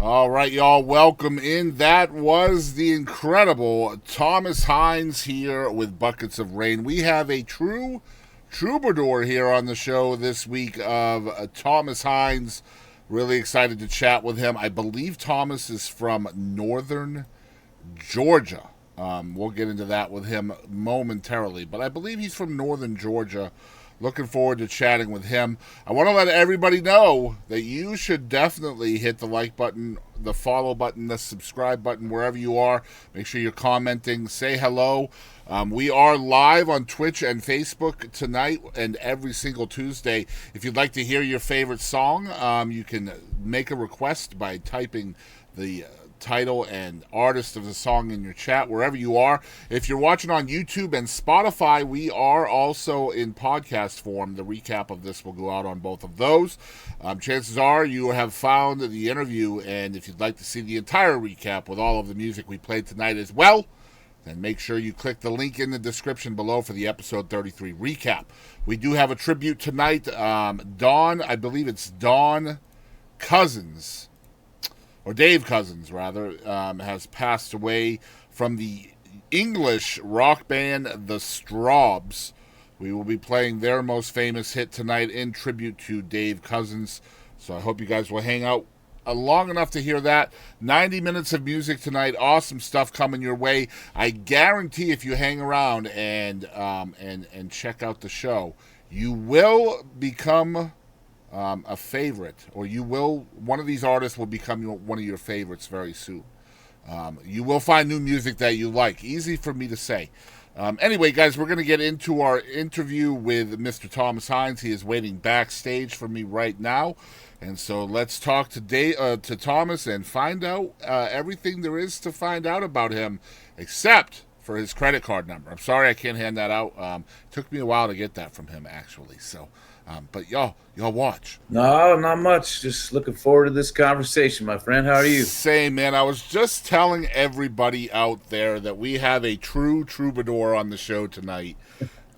All right, y'all, welcome in. That was the incredible Thomas Hinds here with Buckets of Rain. We have a true troubadour here on the show this week of Thomas Hinds. Really excited to chat with him. I believe Thomas is from northern Georgia. We'll get into that with him momentarily, but I believe he's from northern Georgia. Looking forward to chatting with him. I want to let everybody know that you should definitely hit the like button, the follow button, the subscribe button, wherever you are. Make sure you're commenting. Say hello. We are live on Twitch and Facebook tonight and every single Tuesday. If you'd like to hear your favorite song, you can make a request by typing the title and artist of the song in your chat wherever you are. If you're watching on YouTube and Spotify, we are also in podcast form. The recap of this will go out on both of those. Chances are you have found the interview, and if you'd like to see the entire recap with all of the music we played tonight as well, then make sure you click the link in the description below for the episode 33 recap. We do have a tribute tonight. Dawn, I believe it's Dawn Cousins, or Dave Cousins, rather, has passed away from the English rock band The Strawbs. We will be playing their most famous hit tonight in tribute to Dave Cousins. So I hope you guys will hang out long enough to hear that. 90 minutes of music tonight. Awesome stuff coming your way. I guarantee if you hang around and check out the show, you will become a favorite, or one of these artists will become one of your favorites very soon. You will find new music that you like. Easy for me to say. Anyway, guys, we're going to get into our interview with Mr. Thomas Hinds. He is waiting backstage for me right now. And so let's talk to Thomas and find out everything there is to find out about him, except for his credit card number. I'm sorry I can't hand that out. It took me a while to get that from him, actually. So, but y'all watch. No, not much. Just looking forward to this conversation, my friend. How are you? Same, man. I was just telling everybody out there that we have a true troubadour on the show tonight.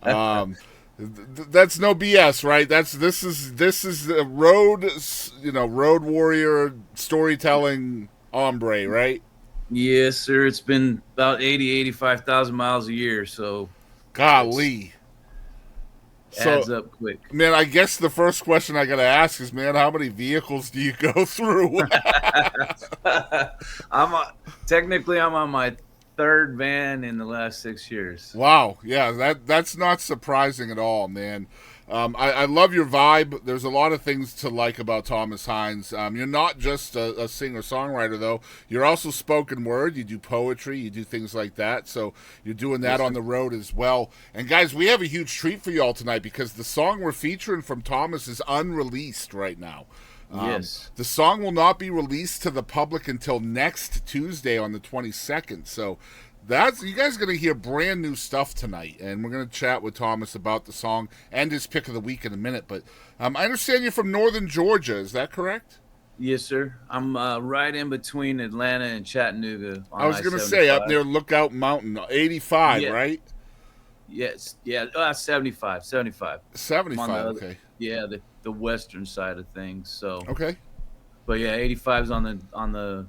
That's no BS, right? This is a road warrior storytelling hombre, right? Yes, sir. It's been about 85,000 miles a year, so golly. Adds up quick. Man, I guess the first question I got to ask is, man, how many vehicles do you go through? Technically I'm on my third van in the last 6 years. Wow. Yeah, that's not surprising at all, man. I love your vibe. There's a lot of things to like about Thomas Hinds. You're not just a singer-songwriter, though. You're also spoken word. You do poetry. You do things like that. So you're doing that on the road as well. And, guys, we have a huge treat for y'all tonight because the song we're featuring from Thomas is unreleased right now. Yes. The song will not be released to the public until next Tuesday on the 22nd. So you guys are going to hear brand new stuff tonight, and we're going to chat with Thomas about the song and his pick of the week in a minute. But I understand you're from northern Georgia. Is that correct? Yes, sir. I'm right in between Atlanta and Chattanooga. I was going to say up near Lookout Mountain, 85, yeah. Right? Yes. Yeah. 75. 75. 75. Okay. Yeah, the western side of things. So. Okay. But yeah, 85 is on the.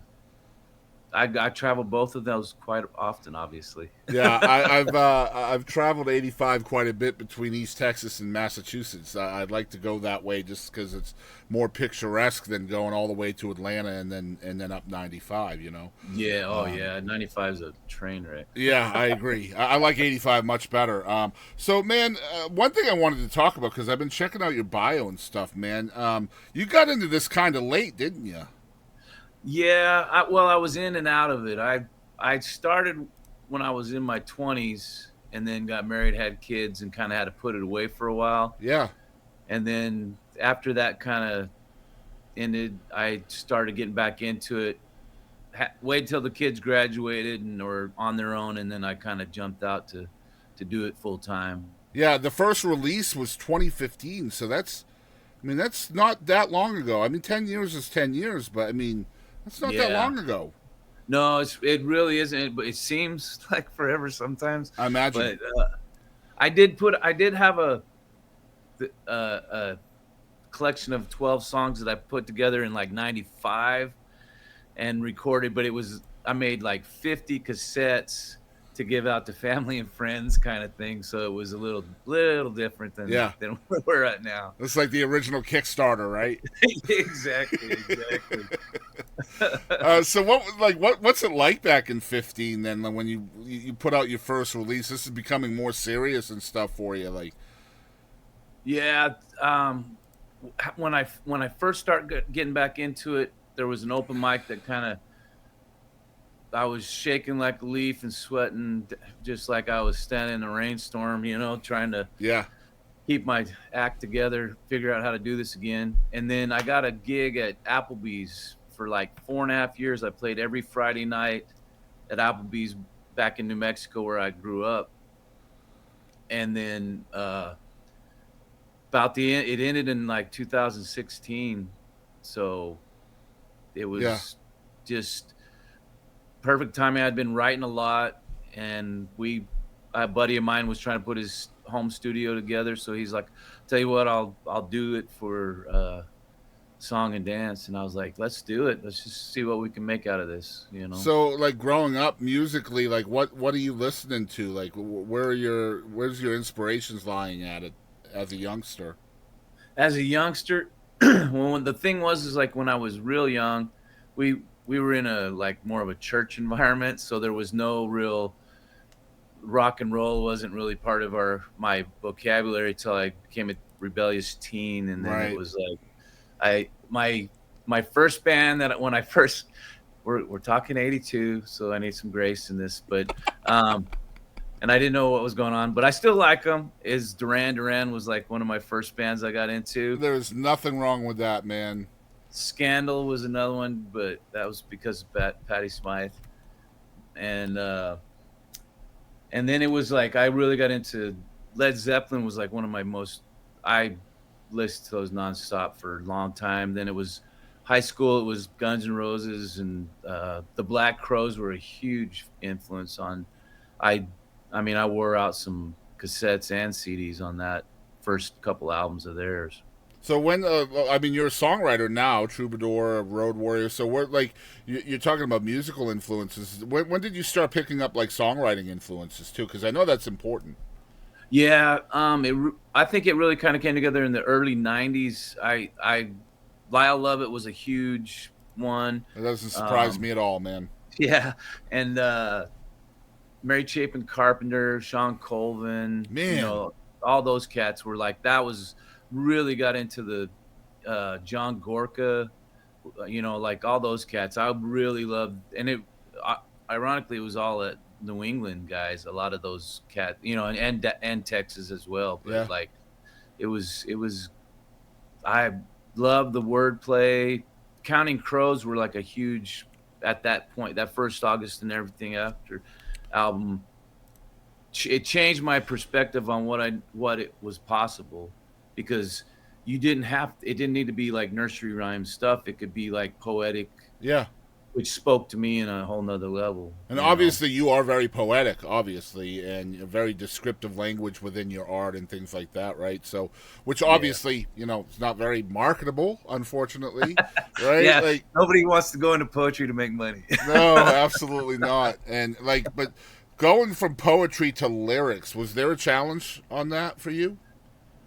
I travel both of those quite often, obviously. Yeah, I've traveled 85 quite a bit between East Texas and Massachusetts. I'd like to go that way just because it's more picturesque than going all the way to Atlanta and then up 95. You know. Yeah. Oh yeah, 95 is a train wreck. Yeah, I agree. I like 85 much better. So, man, one thing I wanted to talk about because I've been checking out your bio and stuff, man. You got into this kind of late, didn't you? Yeah, I was in and out of it. I started when I was in my 20s and then got married, had kids, and kind of had to put it away for a while. Yeah. And then after that kind of ended, I started getting back into it. Wait till the kids graduated and or on their own, and then I kind of jumped out to do it full time. Yeah, the first release was 2015, so that's not that long ago. I mean, 10 years is 10 years, but I mean, that's not that long ago. No, it really isn't. But it seems like forever sometimes. I imagine. But I did have a collection of 12 songs that I put together in like '95, and recorded, but I made like 50 cassettes to give out to family and friends kind of thing. So it was a little different than Yeah. where we're at now. It's like the original Kickstarter, right? Exactly. So what's it like back in 15 then, when you put out your first release? This is becoming more serious and stuff for you, like. Yeah, when I first started getting back into it, there was an open mic that kind of I was shaking like a leaf and sweating just like I was standing in a rainstorm, trying to Yeah. keep my act together, figure out how to do this again. And then I got a gig at Applebee's for like 4.5 years. I played every Friday night at Applebee's back in New Mexico where I grew up. And then it ended in like 2016. So it Yeah. was just perfect timing. I'd been writing a lot, and a buddy of mine was trying to put his home studio together. So he's like, "Tell you what, I'll do it for song and dance." And I was like, "Let's do it. Let's just see what we can make out of this." So, like, growing up musically, like, what are you listening to? Like, where's your inspirations lying at it as a youngster? As a youngster, well, the thing was is like when I was real young, we were in a like more of a church environment, so there was no real rock and roll wasn't really part of my vocabulary till I became a rebellious teen, and then it Right. was like I my first band that when I first we're talking 82, so I need some grace in this, but and I didn't know what was going on, but I still like them. Is Duran Duran was like one of my first bands I got into. There's nothing wrong with that, man. Scandal was another one, but that was because of Patti Smythe. And then it was like I really got into Led Zeppelin was like one of my most I listened to those nonstop for a long time. Then it was high school, it was Guns N' Roses, and the Black Crowes were a huge influence on I I mean I wore out some cassettes and CDs on that first couple albums of theirs. So I mean, you're a songwriter now, troubadour, road warrior. So we're like, you're talking about musical influences. When did you start picking up like songwriting influences too? Because I know that's important. Yeah, I think it really kind of came together in the early '90s. Lyle Lovett was a huge one. It doesn't surprise Um, me at all, man. yeah, and Mary Chapin Carpenter, Sean Colvin, Man, all those cats were like that was really got into the John Gorka, like all those cats. I really loved, and ironically it was all at New England guys. A lot of those cats, and Texas as well. But yeah. like it was I love the wordplay. Counting Crows were like a huge at that point. That first August and everything after album, it changed my perspective on what it was possible because it didn't need to be like nursery rhyme stuff. It could be like poetic, Yeah. which spoke to me in a whole nother level. And obviously, you are very poetic, obviously, and a very descriptive language within your art and things like that, right? So, which Yeah, obviously, it's not very marketable, unfortunately, right? yeah. Like, Nobody wants to go into poetry to make money. no, absolutely not. And like, but going from poetry to lyrics, was there a challenge on that for you?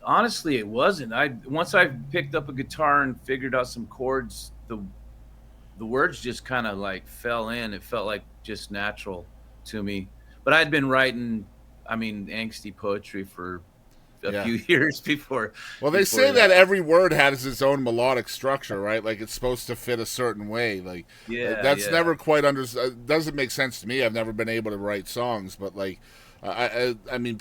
Honestly, it wasn't. I once I picked up a guitar and figured out some chords, the words just kind of like fell in. It felt like just natural to me. But I'd been writing, I mean, angsty poetry for a Yeah. few years Well, they before say that. that every word has its own melodic structure, right? Like it's supposed to fit a certain way. Like Yeah, that's yeah, never quite doesn't make sense to me. I've never been able to write songs, but like I mean,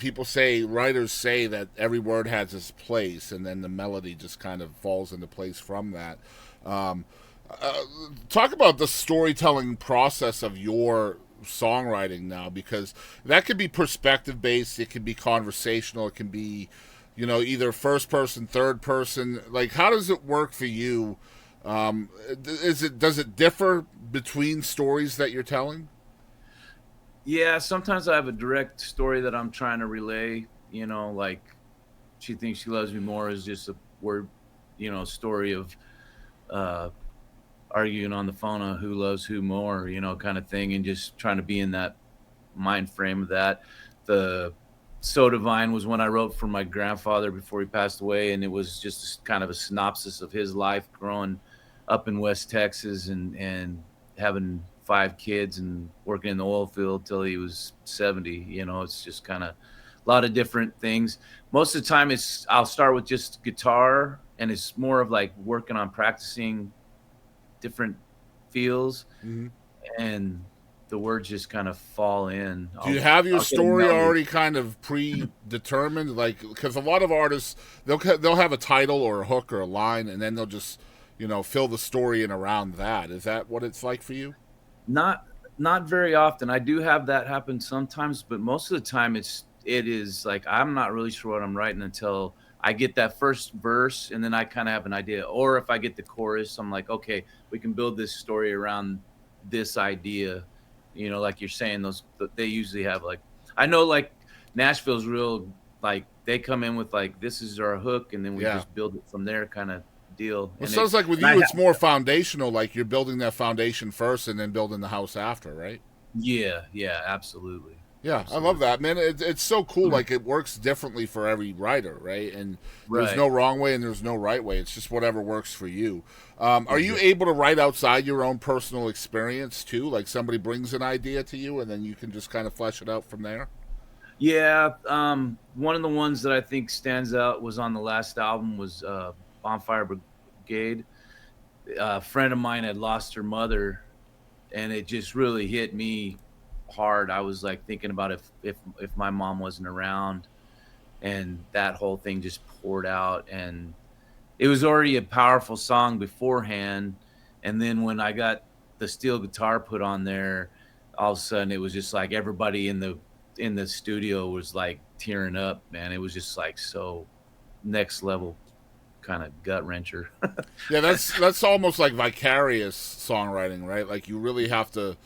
writers say that every word has its place, and then the melody just kind of falls into place from that. Um, uh, Talk about the storytelling process of your songwriting now, because that could be perspective based, it can be conversational, it can be, either first person, third person. Like, how does it work for you? Does it differ between stories that you're telling? yeah. Sometimes I have a direct story that I'm trying to relay. Like she thinks she loves me more is just a word, story of uh, arguing on the phone on who loves who more, kind of thing, and just trying to be in that mind frame of that. The Soda Vine was one I wrote for my grandfather before he passed away, and it was just kind of a synopsis of his life growing up in West Texas and having 5 kids and working in the oil field till he was 70. It's just kind of a lot of different things. Most of the time, I'll start with just guitar, and it's more of like working on practicing different feels, Mm-hmm. and the words just kind of fall in. Do you have your I'll get a story melody. already kind of predetermined? Like, because a lot of artists they'll have a title or a hook or a line, and then they'll just fill the story in around that. Is that what it's like for you? Not not very often. I do have that happen sometimes, but most of the time it is like I'm not really sure what I'm writing until I get that first verse, and then I kind of have an idea. Or if I get the chorus, I'm like, okay, we can build this story around this idea. Like you're saying, they usually have like, I know like Nashville's real, like they come in with like, this is our hook, and then we Yeah. just build it from there, kind of deal. Well, it sounds like with you, it's more foundational. Like you're building that foundation first, and then building the house after, right? Yeah, yeah, absolutely, Yeah, I love absolutely. that, man. It's so cool. Like it works differently for every writer, right? And there's Right. no wrong way and there's no right way. It's just whatever works for you. Are you Exactly. able to write outside your own personal experience too? Like somebody brings an idea to you, and then you can just kind of flesh it out from there. Yeah, one of the ones that I think stands out was on the last album was Bonfire Brigade. A friend of mine had lost her mother, and it just really hit me hard. I was like thinking about if my mom wasn't around, and that whole thing just poured out, and it was already a powerful song beforehand, and then when I got the steel guitar put on there, all of a sudden it was just like everybody in the studio was like tearing up, man. It was just like so next level kind of gut wrencher. Yeah, that's almost like vicarious songwriting, right? Like you really have to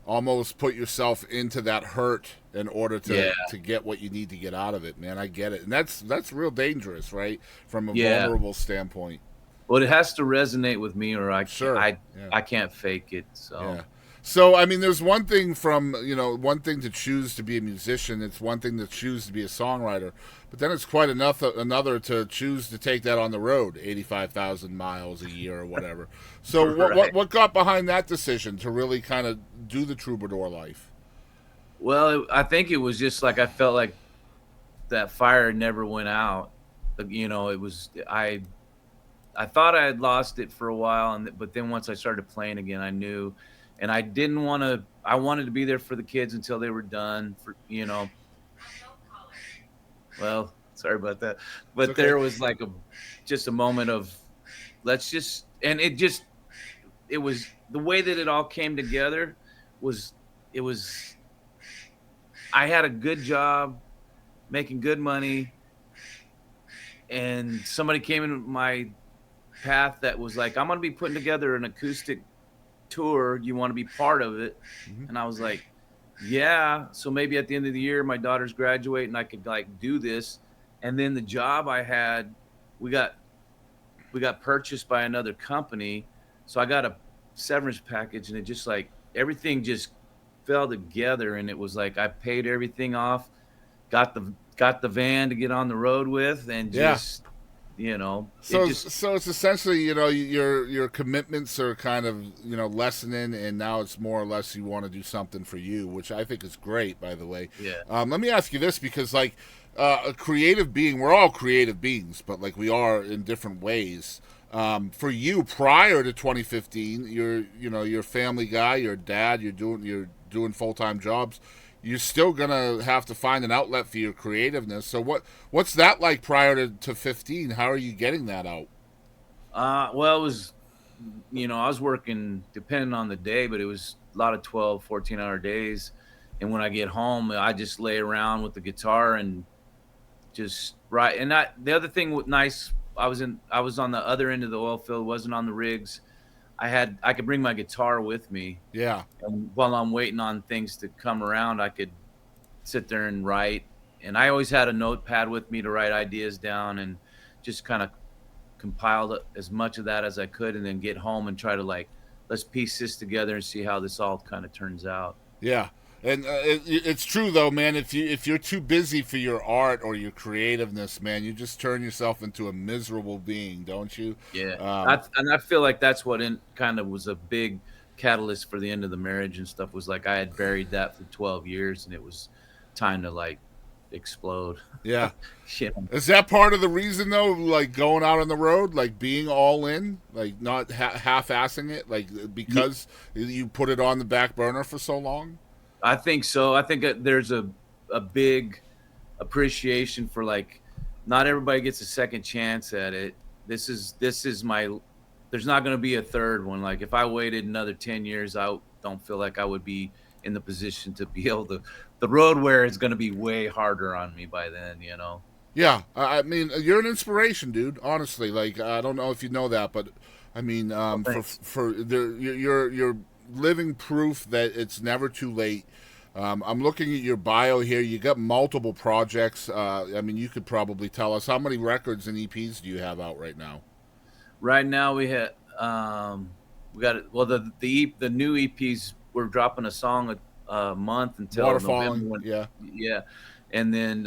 almost put yourself into that hurt in order Yeah, to get what you need to get out of it, man. I get it, and that's real dangerous, right? From a yeah. vulnerable standpoint. Well, it has to resonate with me, or I can't. Sure. I Yeah. I can't fake it. Yeah. So So I mean, there's one thing from one thing to choose to be a musician. It's one thing to choose to be a songwriter, but then it's quite enough another to choose to take that on the road, 85,000 miles a year or whatever. So what right. what what got behind that decision to really kind of do the troubadour life? Well, I think it was just like I felt like that fire never went out. It was I thought I had lost it for a while, but then once I started playing again, I knew, and I didn't want to. I wanted to be there for the kids until they were done. Well, sorry about that, It's but okay. there was like just a moment of let's just, and it was the way that it all came together was it was I had a good job making good money, and somebody came in my path that was like, I'm gonna be putting together an acoustic tour. You want to be part of it? Hmm. And I was like, yeah. So maybe at the end of the year, my daughter's graduating, and I could like do this. And then the job I had, we got we got purchased by another company. So I got a severance package, and it just like everything just fell together, and it was like I paid everything off, got the van to get on the road with, and Yeah. just it So just so it's essentially your commitments are kind of lessening, and now it's more or less you want to do something for you, which I think is great. By the way, yeah. let me ask you this because like a creative being, we're all creative beings, but like we are in different ways. For you, prior to 2015, you're a family guy, you're a dad, you're doing full time jobs. You're still gonna have to find an outlet for your creativeness. So what's that like prior to 15? How are you getting that out? Well, it was, I was working depending on the day, but it was a lot of 12, 14-hour days. And when I get home, I just lay around with the guitar and just write. And the other thing was nice, I was on the other end of the oil field, wasn't on the rigs. I could bring my guitar with me. Yeah, And while I'm waiting on things to come around, I could sit there and write. And I always had a notepad with me to write ideas down and just kind of compiled as much of that as I could, and then get home and try to like let's piece this together and see how this all kind of turns out. Yeah, and it's true though, man. If you're too busy for your art or your creativeness, man, you just turn yourself into a miserable being, don't you? Yeah, Um, and I feel like that's what kind of was a big catalyst for the end of the marriage and stuff. Was like I had buried that for 12 years, and it was time to like explode. yeah, Yeah, is that part of the reason though? Like going out on the road, like being all in, like not half-assing it, like yeah, because you put it on the back burner for so long. I think so. I think that there's a big appreciation for like not everybody gets a second chance at it. This is my there's not going to be a third one. Like if I waited another 10 years, I don't feel like I would be in the position to be able to the road where it's going to be way harder on me by then, you know. Yeah, I mean, you're an inspiration, dude. Honestly, like I don't know if you know that, but I mean, Well, thanks. for you're living proof that it's never too late. I'm looking at your bio here. You got multiple projects. I mean, you could probably tell us how many records and EPs do you have out right now? Right now we got well the new EPs we're dropping a song a month until November Waterfalling, when yeah. yeah. And then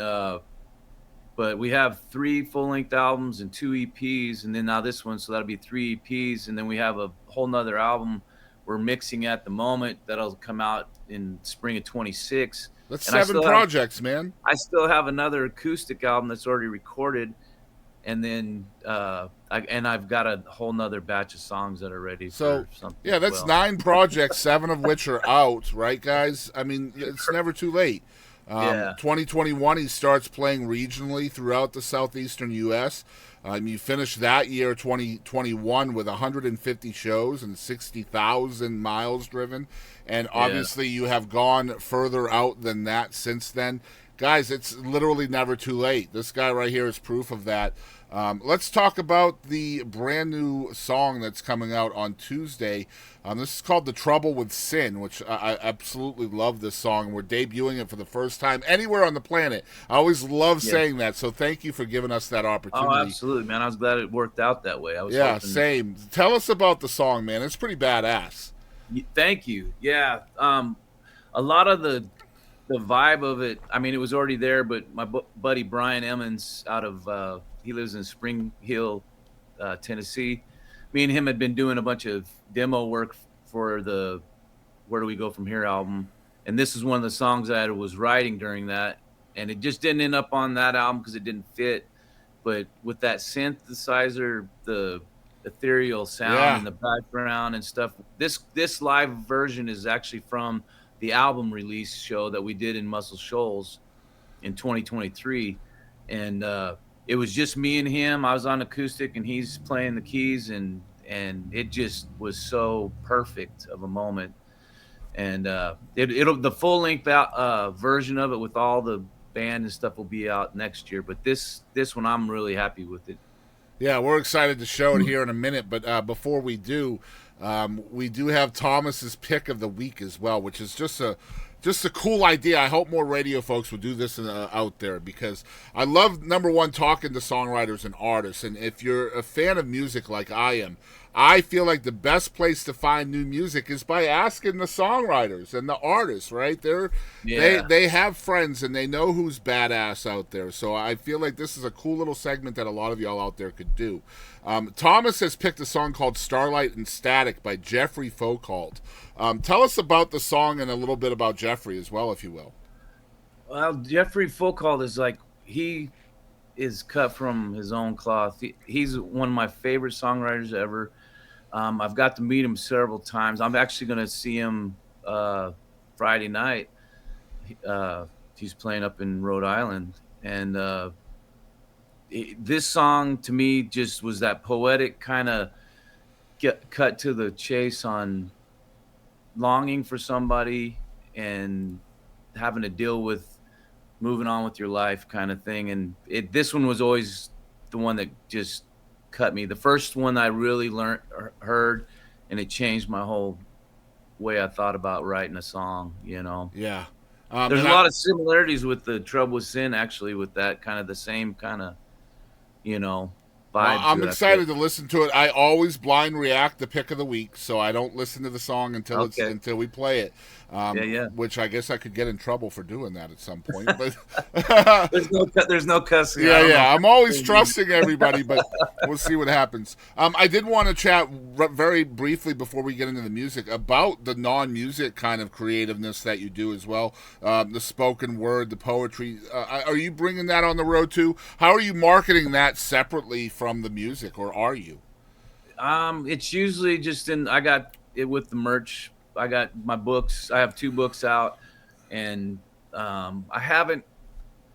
but we have 3 full-length albums and 2 EPs, and then now this one, so that'll be 3 EPs, and then we have a whole nother album we're mixing at the moment that'll come out in spring of 26. That's And I 7 still have projects, man. I still have another acoustic album that's already recorded, and then I've got a whole nother batch of songs that are ready So for something yeah, as that's well. 9 projects, 7 of which are out, right, guys? I mean, it's never too late. Yeah, 2021, he starts playing regionally throughout the southeastern U.S. You finished that year, 2021, with 150 shows and 60,000 miles driven. And yeah. obviously, you have gone further out than that since then. Guys, it's literally never too late. This guy right here is proof of that. Let's talk about the brand new song that's coming out on Tuesday. This is called "The Trouble with Sin," which I absolutely love. This song, we're debuting it for the first time anywhere on the planet. I always love Yeah. saying that, so thank you for giving us that Oh, opportunity. absolutely, man. I was glad it worked out that way. I was Yeah, hoping. same. Tell us about the song, man. It's pretty badass. Thank you. Yeah. A lot of the vibe of it. I mean, it was already there, but my buddy Brian Emmons out of he lives in Spring Hill, Tennessee. Me and him had been doing a bunch of demo work for the "Where Do We Go From Here" album, and this is one of the songs that I was writing during that, and it just didn't end up on that album because it didn't fit. But with that synthesizer, the ethereal sound in Yeah, the background and stuff, this live version is actually from the album release show that we did in Muscle Shoals in 2023, and it was just me and him. I was on acoustic, and he's playing the keys, and it just was so perfect of a moment. And it'll the full length version of it with all the band and stuff will be out next year. But this one, I'm really happy with it. yeah, we're excited to show it here in a minute. But before we do have Thomas's pick of the week as well, which is just a cool idea. I hope more radio folks will do this out there because I love number one talking to songwriters and artists. And if you're a fan of music like I am, I feel like the best place to find new music is by asking the songwriters and the artists. Right? Yeah. They have friends and they know who's badass out there. So I feel like this is a cool little segment that a lot of y'all out there could do. Thomas has picked a song called "Starlight and Static" by Jeffrey Foucault. Tell us about the song and a little bit about Jeffrey as well, if you will. Well, Jeffrey Foucault is like he is cut from his own cloth. He's one of my favorite songwriters ever. I've got to meet him several times. I'm actually going to see him Friday night. Uh, he's playing up in Rhode Island, and this song to me just was that poetic kind of get cut to the chase on longing for somebody and having to deal with moving on with your life kind of thing. And this one was always the one that just cut me. The first one I really learned or heard, and it changed my whole way I thought about writing a song. You know, Yeah. there's And a lot of similarities with the Trouble with Sin, actually, with that kind of the same kind of, you know. Well, vibe I'm to it. I feel. excited to listen to it. I always blind react the pick of the week, so I don't listen to the song Okay. until we play it. Yeah, yeah. Which I guess I could get in trouble for doing that at some point. But There's no cussing. I yeah, don't know. yeah. I'm always trusting everybody, but we'll see what happens. I did want to chat very briefly before we get into the music about the non-music kind of creativeness that you do as well. The spoken word, the poetry. Are you bringing that on the road too? How are you marketing that separately from the music, or are you? It's usually just in. I got it with the merch. I got my books. I have 2 books out, and I haven't.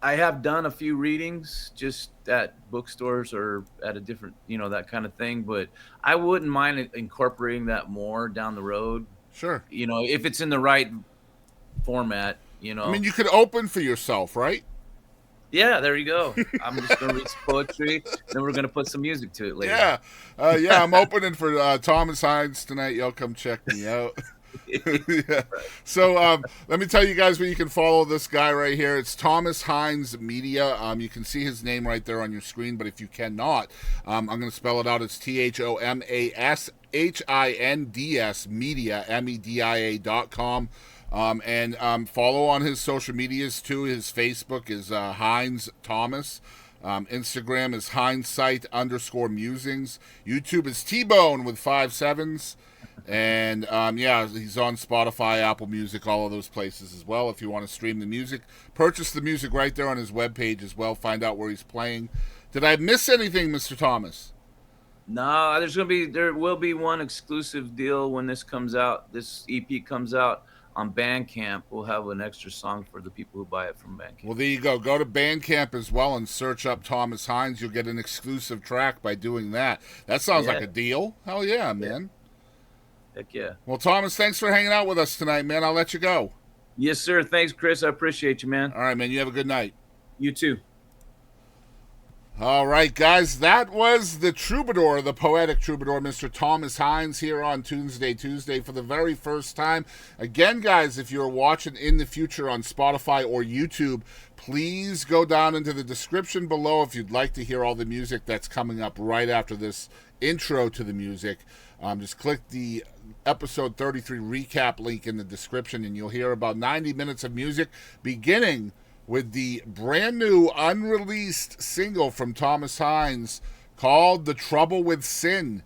I have done a few readings just at bookstores or at a different, that kind of thing. But I wouldn't mind incorporating that more down the road. Sure. If it's in the right format. I mean, you could open for yourself, right? Yeah, there you go. I'm just gonna read some poetry, then we're gonna put some music to it later. Yeah, yeah. I'm opening for Thomas Hinds tonight. Y'all come check me out. Yeah. So let me tell you guys where you can follow this guy right here. It's Thomas Hinds Media. You can see his name right there on your screen, but if you cannot, I'm going to spell it out. It's ThomasHinds Media, media.com. And follow on his social medias too. His Facebook is Hinds Thomas. Instagram is hindsight_musings. YouTube is T-Bone with 5 7s. And yeah, he's on Spotify, Apple Music, all of those places as well. If you want to stream the music, purchase the music right there on his webpage as well. Find out where he's playing. Did I miss anything, Mr. Thomas? No, there will be one exclusive deal when this comes out. This EP comes out on Bandcamp. We'll have an extra song for the people who buy it from Bandcamp. Well, there you go. Go to Bandcamp as well and search up Thomas Hinds. You'll get an exclusive track by doing that. That sounds like a deal. Hell yeah, man. Heck yeah. Well, Thomas, thanks for hanging out with us tonight, man. I'll let you go. Yes, sir. Thanks, Chris. I appreciate you, man. All right, man. You have a good night. You too. All right, guys, that was the troubadour, the poetic troubadour, Mr. Thomas Hinds, here on Tunesday Tuesday for the very first time. Again, guys, if you're watching in the future on Spotify or YouTube, please go down into the description below if you'd like to hear all the music that's coming up right after this intro to the music. Just click the episode 33 recap link in the description, and you'll hear about 90 minutes of music, beginning with the brand new unreleased single from Thomas Hinds called The Trouble with Sin.